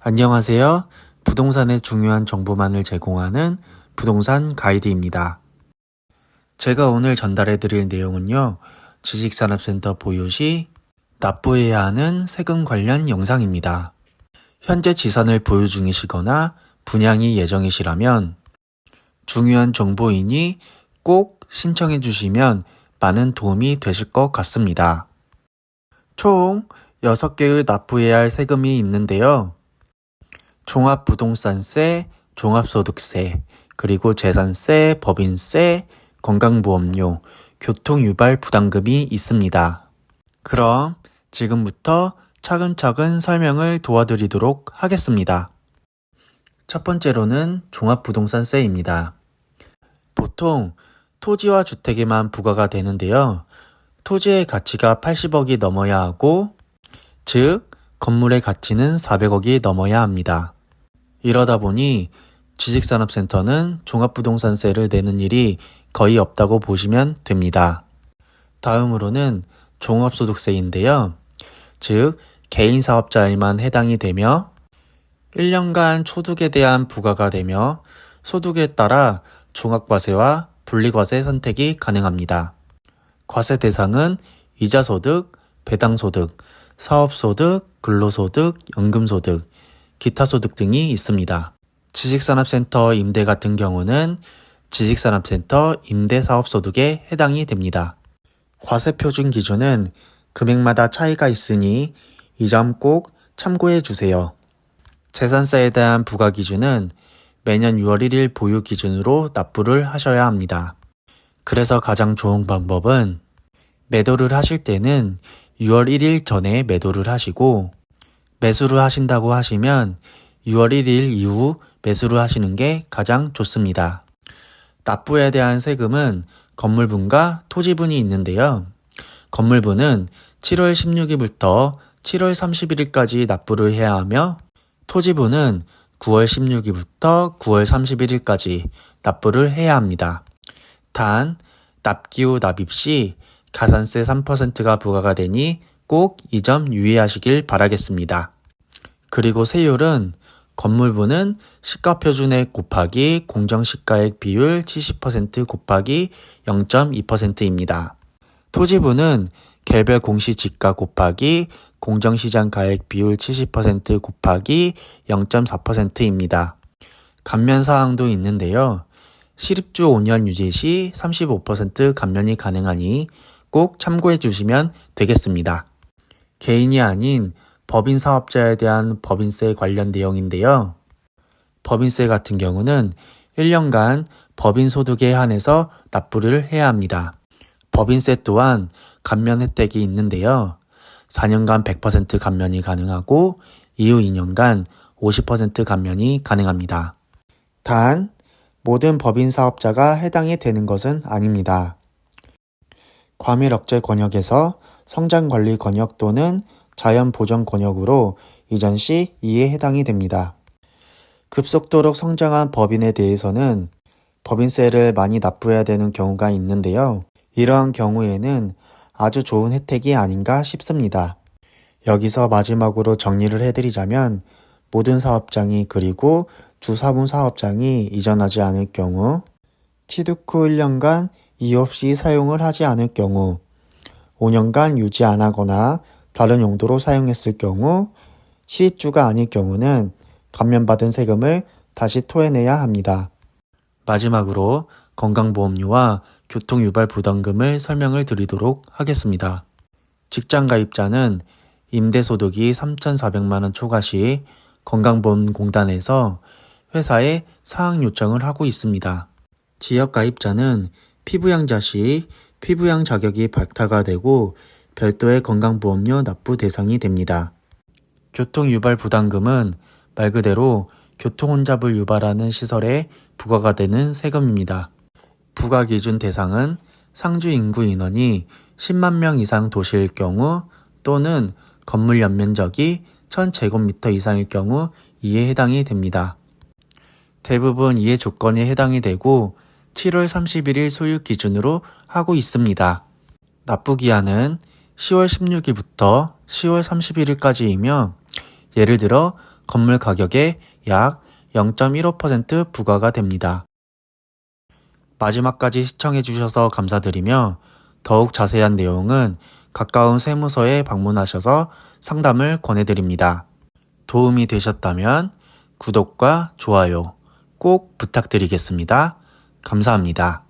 안녕하세요. 부동산의 중요한 정보만을 제공하는 부동산 가이드입니다. 제가 오늘 전달해 드릴 내용은요. 지식산업센터 보유 시 납부해야 하는 세금 관련 영상입니다. 현재 지산을 보유 중이시거나 분양이 예정이시라면 중요한 정보이니 꼭 신청해 주시면 많은 도움이 되실 것 같습니다. 총 6개의 납부해야 할 세금이 있는데요. 종합부동산세, 종합소득세, 그리고 재산세, 법인세, 건강보험료, 교통유발부담금이 있습니다. 그럼 지금부터 차근차근 설명을 도와드리도록 하겠습니다. 첫 번째로는 종합부동산세입니다. 보통 토지와 주택에만 부과가 되는데요. 토지의 가치가 80억이 넘어야 하고, 즉 건물의 가치는 400억이 넘어야 합니다. 이러다 보니 지식산업센터는 종합부동산세를 내는 일이 거의 없다고 보시면 됩니다. 다음으로는 종합소득세인데요. 즉 개인 사업자에만 해당이 되며 1년간 소득에 대한 부과가 되며 소득에 따라 종합과세와 분리과세 선택이 가능합니다. 과세 대상은 이자소득, 배당소득, 사업소득, 근로소득, 연금소득, 기타소득 등이 있습니다. 지식산업센터 임대 같은 경우는 지식산업센터 임대사업소득에 해당이 됩니다. 과세표준 기준은 금액마다 차이가 있으니 이 점 꼭 참고해 주세요. 재산세에 대한 부과 기준은 매년 6월 1일 보유 기준으로 납부를 하셔야 합니다. 그래서 가장 좋은 방법은 매도를 하실 때는 6월 1일 전에 매도를 하시고 매수를 하신다고 하시면 6월 1일 이후 매수를 하시는 게 가장 좋습니다. 납부에 대한 세금은 건물분과 토지분이 있는데요. 건물분은 7월 16일부터 7월 31일까지 납부를 해야 하며 토지분은 9월 16일부터 9월 31일까지 납부를 해야 합니다. 단, 납기 후 납입 시 가산세 3%가 부과가 되니 꼭 이 점 유의하시길 바라겠습니다. 그리고 세율은 건물분은 시가표준액 곱하기 공정시가액 비율 70% 곱하기 0.2%입니다. 토지분은 개별 공시지가 곱하기 공정시장가액 비율 70% 곱하기 0.4%입니다. 감면사항도 있는데요. 실입주 5년 유지 시 35% 감면이 가능하니 꼭 참고해 주시면 되겠습니다. 개인이 아닌 법인 사업자에 대한 법인세 관련 내용인데요. 법인세 같은 경우는 1년간 법인 소득에 한해서 납부를 해야 합니다. 법인세 또한 감면 혜택이 있는데요. 4년간 100% 감면이 가능하고 이후 2년간 50% 감면이 가능합니다. 단, 모든 법인 사업자가 해당이 되는 것은 아닙니다. 과밀억제 권역에서 성장관리 권역 또는 자연보전 권역으로 이전 시 이에 해당이 됩니다. 급속도로 성장한 법인에 대해서는 법인세를 많이 납부해야 되는 경우가 있는데요. 이러한 경우에는 아주 좋은 혜택이 아닌가 싶습니다. 여기서 마지막으로 정리를 해드리자면 모든 사업장이 그리고 주사분 사업장이 이전하지 않을 경우, 취득 후 1년간 이유 없이 사용을 하지 않을 경우, 5년간 유지 안 하거나 다른 용도로 사용했을 경우, 실입주가 아닐 경우는 감면받은 세금을 다시 토해내야 합니다. 마지막으로 건강보험료와 교통유발부담금을 설명을 드리도록 하겠습니다. 직장가입자는 임대소득이 3,400만원 초과 시 건강보험공단에서 회사에 사항 요청을 하고 있습니다. 지역가입자는 피부양자 시 피부양 자격이 발타가 되고 별도의 건강보험료 납부 대상이 됩니다. 교통유발부담금은 말 그대로 교통혼잡을 유발하는 시설에 부과가 되는 세금입니다. 부과기준 대상은 상주 인구 인원이 10만 명 이상 도시일 경우 또는 건물 연면적이 1000제곱미터 이상일 경우 이에 해당이 됩니다. 대부분 이해 조건에 해당이 되고 7월 31일 소유 기준으로 하고 있습니다. 납부기한은 10월 16일부터 10월 31일까지이며 예를 들어 건물 가격에 약 0.15% 부과가 됩니다. 마지막까지 시청해주셔서 감사드리며 더욱 자세한 내용은 가까운 세무서에 방문하셔서 상담을 권해드립니다. 도움이 되셨다면 구독과 좋아요 꼭 부탁드리겠습니다. 감사합니다.